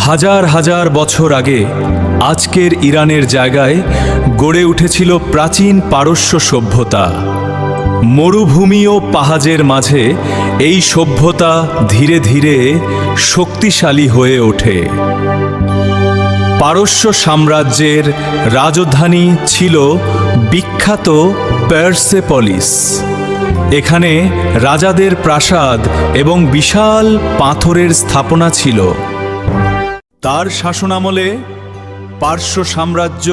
হাজার হাজার বছর আগে আজকের ইরানের জায়গায় গড়ে উঠেছিল প্রাচীন পারস্য সভ্যতা। মরুভূমি ও পাহাড়ের মাঝে এই সভ্যতা ধীরে ধীরে শক্তিশালী হয়ে ওঠে। পারস্য সাম্রাজ্যের রাজধানী ছিল বিখ্যাত পার্সেপলিস। এখানে রাজাদের প্রাসাদ এবং বিশাল পাথরের স্থাপনা ছিল। তার শাসনামলে পারস্য সাম্রাজ্য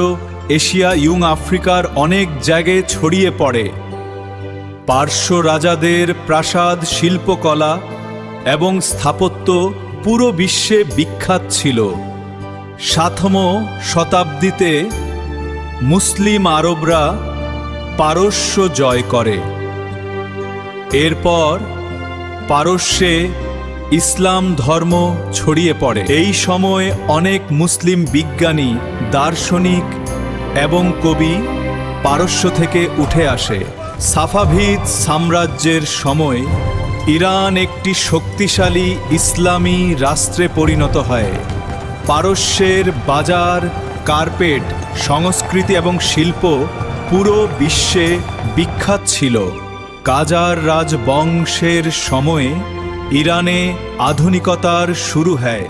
এশিয়া এবং আফ্রিকার অনেক জায়গায় ছড়িয়ে পড়ে। পারস্য রাজাদের প্রাসাদ শিল্পকলা এবং স্থাপত্য পুরো বিশ্বে বিখ্যাত ছিল। 7ম শতাব্দীতে মুসলিম আরবরা পারস্য জয় করে। এরপর পারস্যে ইসলাম ধর্ম ছড়িয়ে পড়ে। এই সময় অনেক মুসলিম বিজ্ঞানী, দার্শনিক এবং কবি পারস্য থেকে উঠে আসে। সাফাভিদ সাম্রাজ্যের সময় ইরান একটি শক্তিশালী ইসলামী রাষ্ট্রে পরিণত হয়। পারস্যের বাজার, কার্পেট, সংস্কৃতি এবং শিল্প পুরো বিশ্বে বিখ্যাত ছিল। কাজার রাজবংশের সময়ে ইরানে আধুনিকতার শুরু হয়।